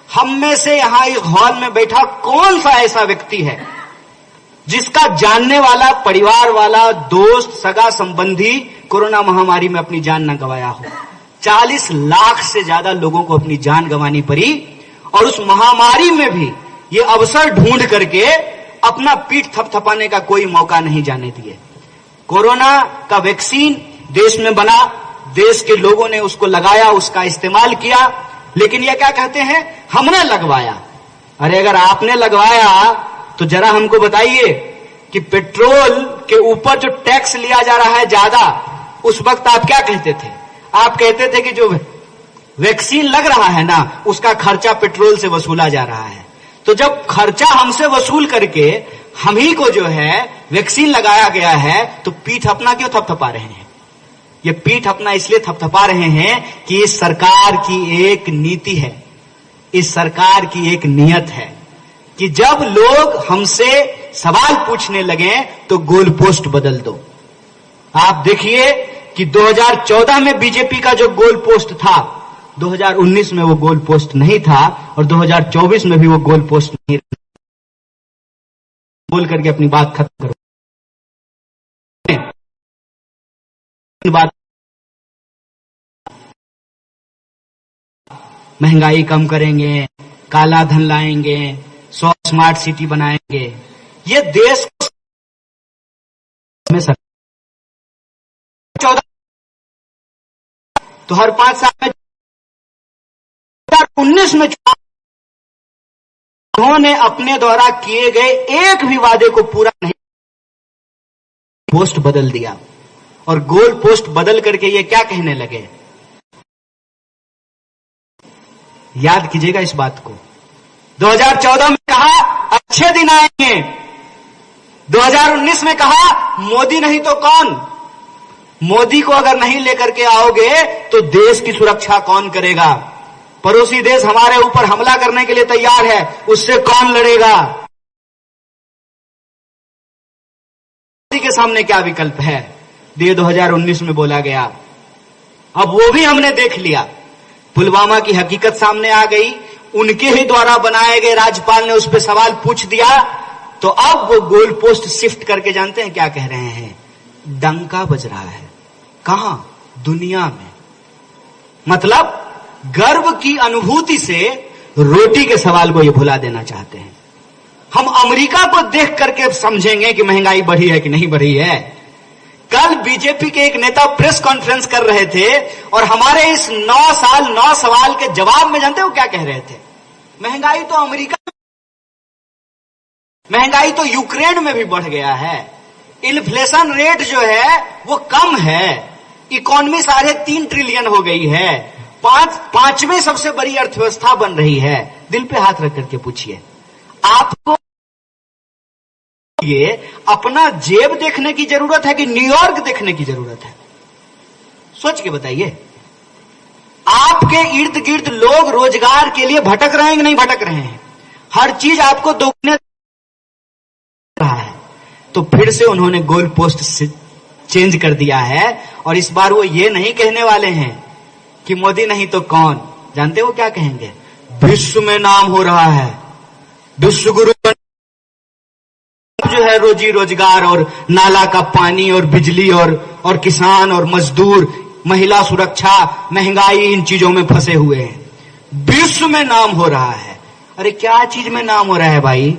हम में से यहां इस हॉल में बैठा कौन सा ऐसा व्यक्ति है जिसका जानने वाला, परिवार वाला, दोस्त, सगा संबंधी कोरोना महामारी में अपनी जान न गंवाया हो। 40 लाख से ज्यादा लोगों को अपनी जान गंवानी पड़ी और उस महामारी में भी ये अवसर ढूंढ करके अपना पीठ थपथपाने का कोई मौका नहीं जाने दिए। कोरोना का वैक्सीन देश में बना, देश के लोगों ने उसको लगाया, उसका इस्तेमाल किया, लेकिन ये क्या कहते हैं, हमने लगवाया। अरे अगर आपने लगवाया तो जरा हमको बताइए कि पेट्रोल के ऊपर जो टैक्स लिया जा रहा है ज्यादा, उस वक्त आप क्या कहते थे? आप कहते थे कि जो वैक्सीन लग रहा है ना, उसका खर्चा पेट्रोल से वसूला जा रहा है। तो जब खर्चा हमसे वसूल करके हम ही को जो है वैक्सीन लगाया गया है, तो पीठ अपना क्यों थपथपा रहे हैं? ये पीठ अपना इसलिए थपथपा रहे हैं कि इस सरकार की एक नीति है, इस सरकार की एक नियत है कि जब लोग हमसे सवाल पूछने लगे तो गोल पोस्ट बदल दो। आप देखिए कि 2014 में बीजेपी का जो गोल पोस्ट था, 2019 में वो गोल पोस्ट नहीं था और 2024 में भी वो गोल पोस्ट नहीं। बोल करके अपनी बात खत्म करो। बात महंगाई कम करेंगे, काला धन लाएंगे, 100 स्मार्ट सिटी बनाएंगे, ये देश में 14 तो हर 5 साल में 2019 में उन्होंने अपने द्वारा किए गए एक भी वादे को पूरा नहीं, पोस्ट बदल दिया और गोल पोस्ट बदल करके ये क्या कहने लगे, याद कीजिएगा इस बात को। 2014 में कहा अच्छे दिन आएंगे, 2019 में कहा मोदी नहीं तो कौन, मोदी को अगर नहीं लेकर के आओगे तो देश की सुरक्षा कौन करेगा, पड़ोसी देश हमारे ऊपर हमला करने के लिए तैयार है, उससे कौन लड़ेगा। मोदी के सामने क्या विकल्प है, ये 2019 में बोला गया। अब वो भी हमने देख लिया, पुलवामा की हकीकत सामने आ गई, उनके ही द्वारा बनाए गए राज्यपाल ने उस पर सवाल पूछ दिया, तो अब वो गोल पोस्ट शिफ्ट करके जानते हैं क्या कह रहे हैं, डंका बज रहा है। कहां? दुनिया में। मतलब गर्व की अनुभूति से रोटी के सवाल को ये भुला देना चाहते हैं। हम अमेरिका को देख करके समझेंगे कि महंगाई बढ़ी है कि नहीं बढ़ी है। कल बीजेपी के एक नेता प्रेस कॉन्फ्रेंस कर रहे थे और हमारे इस 9 साल 9 सवाल के जवाब में जानते हो क्या कह रहे थे, महंगाई तो अमेरिका, महंगाई तो यूक्रेन में भी बढ़ गया है, इन्फ्लेशन रेट जो है वो कम है, इकोनॉमी 3.5 ट्रिलियन हो गई है, पांचवें सबसे बड़ी अर्थव्यवस्था बन रही है। दिल पे हाथ रख करके पूछिए, आपको ये अपना जेब देखने की जरूरत है कि न्यूयॉर्क देखने की जरूरत है? सोच के बताइए। आपके इर्द गिर्द लोग रोजगार के लिए भटक रहे हैं कि नहीं भटक रहे हैं? हर चीज आपको दोगुने रहा है। तो फिर से उन्होंने गोल पोस्ट चेंज कर दिया है और इस बार वो ये नहीं कहने वाले हैं कि मोदी नहीं तो कौन। जानते हो क्या कहेंगे? विश्व में नाम हो रहा है, विश्व गुरु जो है रोजी रोजगार और नाला का पानी और बिजली और किसान और मजदूर, महिला सुरक्षा, महंगाई, इन चीजों में फंसे हुए हैं। विश्व में नाम हो रहा है। अरे क्या चीज में नाम हो रहा है भाई?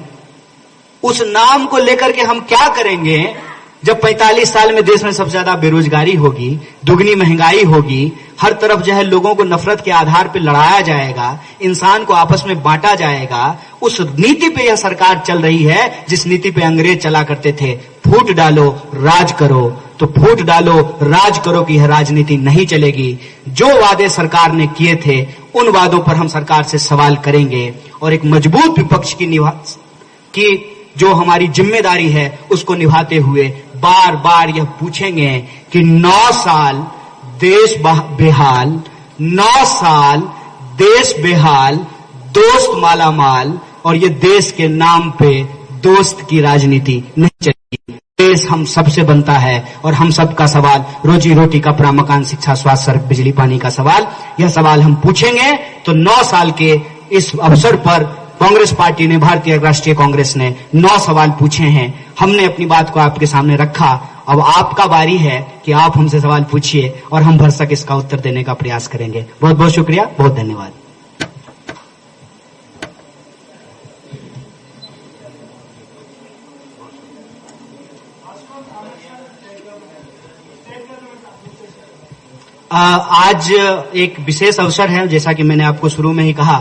उस नाम को लेकर के हम क्या करेंगे जब 45 साल में देश में सबसे ज्यादा बेरोजगारी होगी, दुगनी महंगाई होगी, हर तरफ जो है लोगों को नफरत के आधार पर लड़ाया जाएगा, इंसान को आपस में बांटा जाएगा। उस नीति पे यह सरकार चल रही है जिस नीति पे अंग्रेज चला करते थे, फूट डालो राज करो। तो फूट डालो राज करो की यह राजनीति नहीं चलेगी। जो वादे सरकार ने किए थे उन वादों पर हम सरकार से सवाल करेंगे और एक मजबूत विपक्ष की जो हमारी जिम्मेदारी है उसको निभाते हुए बार बार यह पूछेंगे कि 9 साल देश बेहाल, 9 साल देश बेहाल, दोस्त मालामाल, और ये देश के नाम पे दोस्त की राजनीति नहीं चलेगी। देश हम सबसे बनता है और हम सबका सवाल रोजी रोटी, कपड़ा, मकान, शिक्षा, स्वास्थ्य, सड़क, बिजली, पानी का सवाल, यह सवाल हम पूछेंगे। तो 9 साल के इस अवसर पर कांग्रेस पार्टी ने, भारतीय राष्ट्रीय कांग्रेस ने 9 सवाल पूछे हैं। हमने अपनी बात को आपके सामने रखा। अब आपका बारी है कि आप हमसे सवाल पूछिए और हम भरसक इसका उत्तर देने का प्रयास करेंगे। बहुत बहुत शुक्रिया, बहुत धन्यवाद। आज एक विशेष अवसर है, जैसा कि मैंने आपको शुरू में ही कहा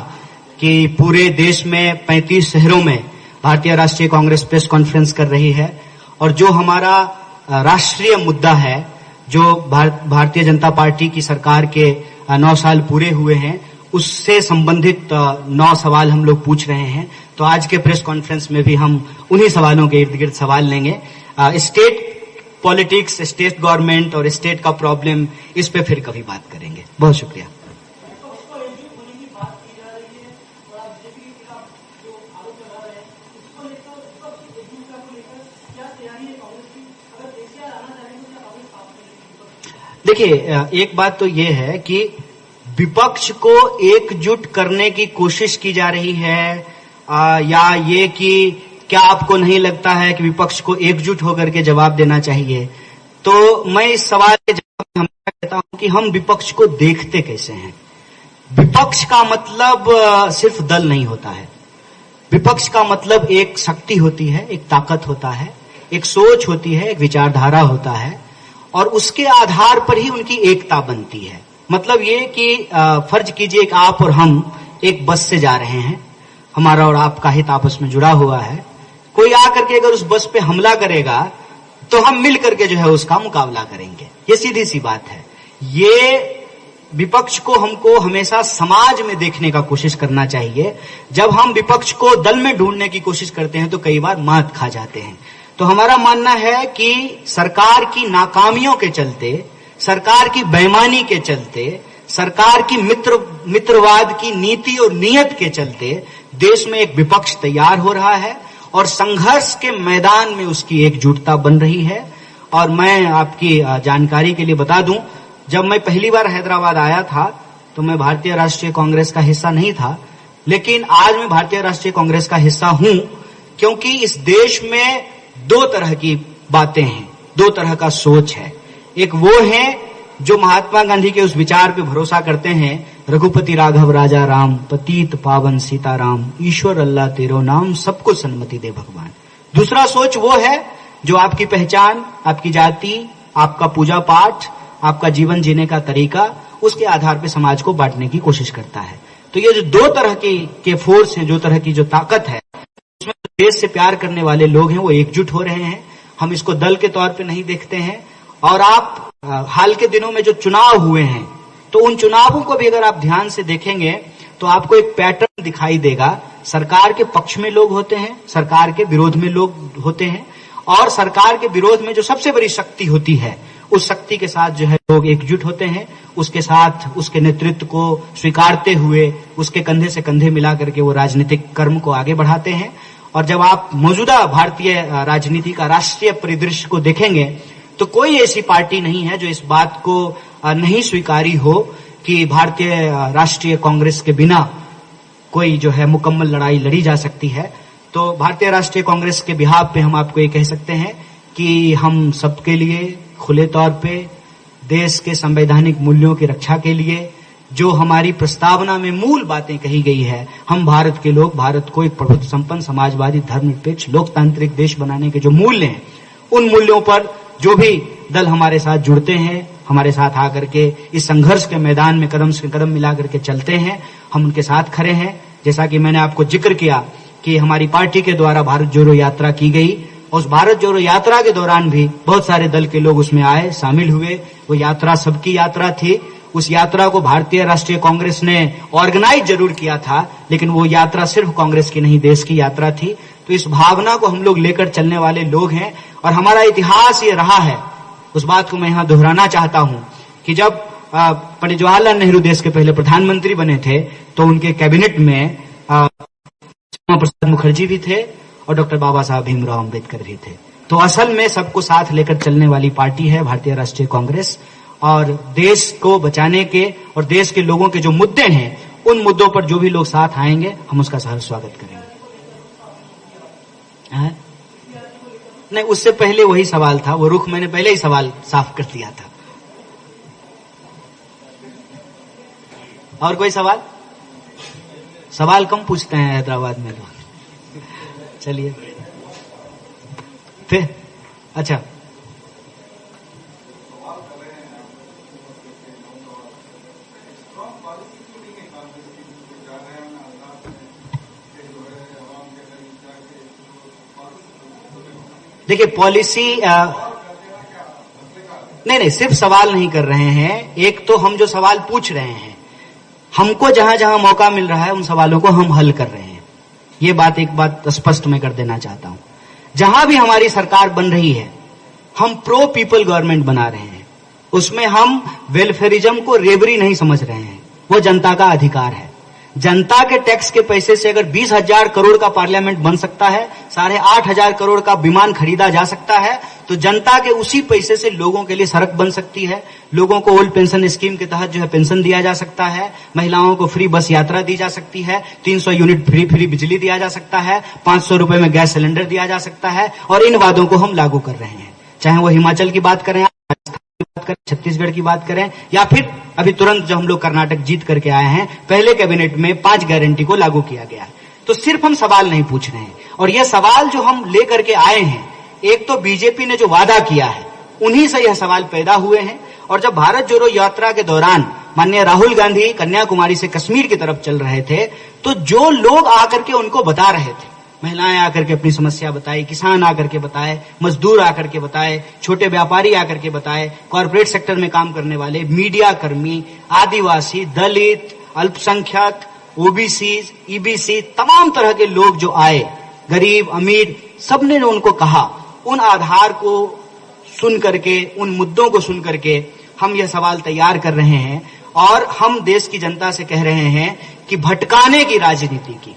कि पूरे देश में 35 शहरों में भारतीय राष्ट्रीय कांग्रेस प्रेस कॉन्फ्रेंस कर रही है और जो हमारा राष्ट्रीय मुद्दा है, जो भारतीय जनता पार्टी की सरकार के 9 साल पूरे हुए हैं, उससे संबंधित 9 सवाल हम लोग पूछ रहे हैं। तो आज के प्रेस कॉन्फ्रेंस में भी हम उन्हीं सवालों के इर्द गिर्द सवाल लेंगे। स्टेट पॉलिटिक्स, स्टेट गवर्नमेंट और स्टेट का प्रॉब्लम, इस पे फिर कभी बात करेंगे। बहुत शुक्रिया। देखिए, एक बात तो ये है कि विपक्ष को एकजुट करने की कोशिश की जा रही है, या ये कि क्या आपको नहीं लगता है कि विपक्ष को एकजुट होकर के जवाब देना चाहिए? तो मैं इस सवाल के जवाब में हमेशा कहता हूं कि हम विपक्ष को देखते कैसे हैं। विपक्ष का मतलब सिर्फ दल नहीं होता है। विपक्ष का मतलब एक शक्ति होती है, एक ताकत होता है, एक सोच होती है, एक विचारधारा होता है और उसके आधार पर ही उनकी एकता बनती है। मतलब ये कि फर्ज कीजिए कि आप और हम एक बस से जा रहे हैं, हमारा और आपका हित आपस में जुड़ा हुआ है। कोई आकर के अगर उस बस पे हमला करेगा तो हम मिल करके जो है उसका मुकाबला करेंगे। ये सीधी सी बात है। ये विपक्ष को हमको हमेशा समाज में देखने का कोशिश करना चाहिए। जब हम विपक्ष को दल में ढूंढने की कोशिश करते हैं तो कई बार मात खा जाते हैं। तो हमारा मानना है कि सरकार की नाकामियों के चलते, सरकार की बेईमानी के चलते, सरकार की मित्रवाद की नीति और नियत के चलते देश में एक विपक्ष तैयार हो रहा है और संघर्ष के मैदान में उसकी एकजुटता बन रही है। और मैं आपकी जानकारी के लिए बता दूं, जब मैं पहली बार हैदराबाद आया था तो मैं भारतीय राष्ट्रीय कांग्रेस का हिस्सा नहीं था, लेकिन आज मैं भारतीय राष्ट्रीय कांग्रेस का हिस्सा हूं क्योंकि इस देश में 2 तरह की बातें हैं, 2 तरह का सोच है। एक वो है जो महात्मा गांधी के उस विचार पे भरोसा करते हैं, रघुपति राघव राजा राम, पतित पावन सीताराम, ईश्वर अल्लाह तेरो नाम, सबको सन्मति दे भगवान। दूसरा सोच वो है जो आपकी पहचान, आपकी जाति, आपका पूजा पाठ, आपका जीवन जीने का तरीका, उसके आधार पे समाज को बांटने की कोशिश करता है। तो ये जो 2 तरह के फोर्स हैं, 2 तरह की जो ताकत है, उसमें देश से प्यार करने वाले लोग हैं वो एकजुट हो रहे हैं। हम इसको दल के तौर पे नहीं देखते हैं। और आप हाल के दिनों में जो चुनाव हुए हैं, तो उन चुनावों को भी अगर आप ध्यान से देखेंगे तो आपको एक पैटर्न दिखाई देगा। सरकार के पक्ष में लोग होते हैं, सरकार के विरोध में लोग होते हैं, और सरकार के विरोध में जो सबसे बड़ी शक्ति होती है, उस शक्ति के साथ जो है लोग एकजुट होते हैं, उसके साथ उसके नेतृत्व को स्वीकारते हुए उसके कंधे से कंधे मिला करके वो राजनीतिक कर्म को आगे बढ़ाते हैं। और जब आप मौजूदा भारतीय राजनीति का राष्ट्रीय परिदृश्य को देखेंगे तो कोई ऐसी पार्टी नहीं है जो इस बात को नहीं स्वीकारी हो कि भारतीय राष्ट्रीय कांग्रेस के बिना कोई जो है मुकम्मल लड़ाई लड़ी जा सकती है। तो भारतीय राष्ट्रीय कांग्रेस के बिहाफ पे हम आपको ये कह सकते हैं कि हम सबके लिए खुले तौर पे देश के संवैधानिक मूल्यों की रक्षा के लिए जो हमारी प्रस्तावना में मूल बातें कही गई है, हम भारत के लोग भारत को एक प्रभुत्व संपन्न, समाजवादी, धर्मनिरपेक्ष, लोकतांत्रिक देश बनाने के जो मूल्य हैं, उन मूल्यों पर जो भी दल हमारे साथ जुड़ते हैं, हमारे साथ आकर के इस संघर्ष के मैदान में कदम से कदम मिला करके चलते हैं, हम उनके साथ खड़े हैं। जैसा कि मैंने आपको जिक्र किया कि हमारी पार्टी के द्वारा भारत जोड़ो यात्रा की गई, और उस भारत जोड़ो यात्रा के दौरान भी बहुत सारे दल के लोग उसमें आए, शामिल हुए। वो यात्रा सबकी यात्रा थी। उस यात्रा को भारतीय राष्ट्रीय कांग्रेस ने ऑर्गेनाइज जरूर किया था, लेकिन वो यात्रा सिर्फ कांग्रेस की नहीं, देश की यात्रा थी। तो इस भावना को हम लोग लेकर चलने वाले लोग हैं और हमारा इतिहास ये रहा है। उस बात को मैं यहाँ दोहराना चाहता हूँ कि जब पंडित जवाहरलाल नेहरू देश के पहले प्रधानमंत्री बने थे तो उनके कैबिनेट में श्यामा प्रसाद मुखर्जी भी थे और डॉक्टर बाबा साहब भीमराव अम्बेडकर भी थे। तो असल में सबको साथ लेकर चलने वाली पार्टी है भारतीय राष्ट्रीय कांग्रेस, और देश को बचाने के और देश के लोगों के जो मुद्दे हैं उन मुद्दों पर जो भी लोग साथ आएंगे हम उसका सहर्ष स्वागत करेंगे। नहीं, उससे पहले वही सवाल था, वो रुख मैंने पहले ही सवाल साफ कर दिया था। और कोई सवाल? सवाल कम पूछते हैं हैदराबाद में लोग। चलिए फिर, अच्छा देखिए पॉलिसी नहीं, सिर्फ सवाल नहीं कर रहे हैं। एक तो हम जो सवाल पूछ रहे हैं, हमको जहां जहां मौका मिल रहा है उन सवालों को हम हल कर रहे हैं। ये बात एक बात स्पष्ट मैं कर देना चाहता हूं। जहां भी हमारी सरकार बन रही है हम प्रो पीपल गवर्नमेंट बना रहे हैं, उसमें हम वेलफेयरिज्म को रेबरी नहीं समझ रहे हैं। वो जनता का अधिकार है। जनता के टैक्स के पैसे से अगर 20,000 करोड़ का पार्लियामेंट बन सकता है, 8,500 करोड़ का विमान खरीदा जा सकता है, तो जनता के उसी पैसे से लोगों के लिए सड़क बन सकती है, लोगों को ओल्ड पेंशन स्कीम के तहत जो है पेंशन दिया जा सकता है, महिलाओं को फ्री बस यात्रा दी जा सकती है, 300 यूनिट फ्री बिजली दिया जा सकता है, 500 रुपए में गैस सिलेंडर दिया जा सकता है। और इन वादों को हम लागू कर रहे हैं, चाहे वो हिमाचल की बात करें, छत्तीसगढ़ की बात करें, या फिर अभी तुरंत जो हम लोग कर्नाटक जीत करके आए हैं, पहले कैबिनेट में 5 गारंटी को लागू किया गया है। तो सिर्फ हम सवाल नहीं पूछ रहे हैं, और ये सवाल जो हम लेकर के आए हैं, एक तो बीजेपी ने जो वादा किया है उन्हीं से यह सवाल पैदा हुए हैं। और जब भारत जोड़ो यात्रा के दौरान माननीय राहुल गांधी कन्याकुमारी से कश्मीर की तरफ चल रहे थे, तो जो लोग आकर के उनको बता रहे थे, महिलाएं आकर के अपनी समस्या बताई, किसान आकर के बताए, मजदूर आकर के बताए, छोटे व्यापारी आकर के बताए, कॉर्पोरेट सेक्टर में काम करने वाले, मीडिया कर्मी, आदिवासी, दलित, अल्पसंख्यक, ओबीसी, ईबीसी, तमाम तरह के लोग जो आए, गरीब अमीर, सबने उनको कहा। उन आधार को सुन करके, उन मुद्दों को सुन करके हम यह सवाल तैयार कर रहे हैं, और हम देश की जनता से कह रहे हैं कि भटकाने की राजनीति की,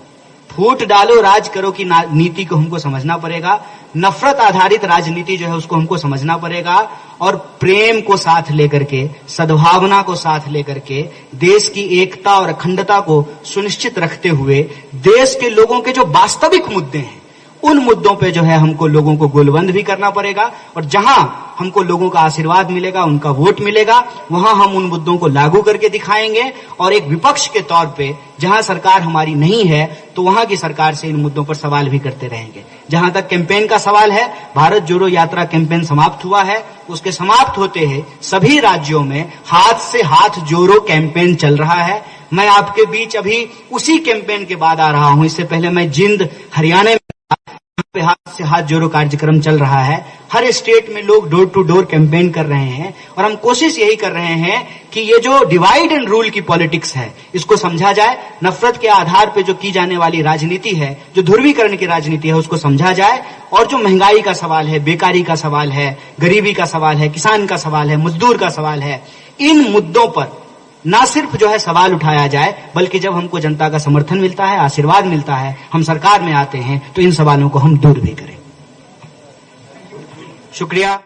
फूट डालो राज करो की नीति को हमको समझना पड़ेगा। नफरत आधारित राजनीति जो है उसको हमको समझना पड़ेगा, और प्रेम को साथ लेकर के, सद्भावना को साथ लेकर के, देश की एकता और अखंडता को सुनिश्चित रखते हुए देश के लोगों के जो वास्तविक मुद्दे हैं उन मुद्दों पे जो है हमको लोगों को गोलबंद भी करना पड़ेगा। और जहां हमको लोगों का आशीर्वाद मिलेगा, उनका वोट मिलेगा, वहां हम उन मुद्दों को लागू करके दिखाएंगे। और एक विपक्ष के तौर पे जहां सरकार हमारी नहीं है, तो वहां की सरकार से इन मुद्दों पर सवाल भी करते रहेंगे। जहां तक कैंपेन का सवाल है, भारत जोड़ो यात्रा कैंपेन समाप्त हुआ है, उसके समाप्त होते ही सभी राज्यों में हाथ से हाथ जोड़ो कैंपेन चल रहा है। मैं आपके बीच अभी उसी कैंपेन के बाद आ रहा हूं। इससे पहले मैं जिंद, हरियाणा में हाथ से हाथ जोड़ो कार्यक्रम चल रहा है। हर स्टेट में लोग डोर टू डोर कैंपेन कर रहे हैं, और हम कोशिश यही कर रहे हैं कि ये जो डिवाइड एंड रूल की पॉलिटिक्स है इसको समझा जाए, नफरत के आधार पे जो की जाने वाली राजनीति है, जो ध्रुवीकरण की राजनीति है, उसको समझा जाए। और जो महंगाई का सवाल है, बेकारी का सवाल है, गरीबी का सवाल है, किसान का सवाल है, मजदूर का सवाल है, इन मुद्दों पर ना सिर्फ जो है सवाल उठाया जाए, बल्कि जब हमको जनता का समर्थन मिलता है, आशीर्वाद मिलता है, हम सरकार में आते हैं, तो इन सवालों को हम दूर भी करें। शुक्रिया।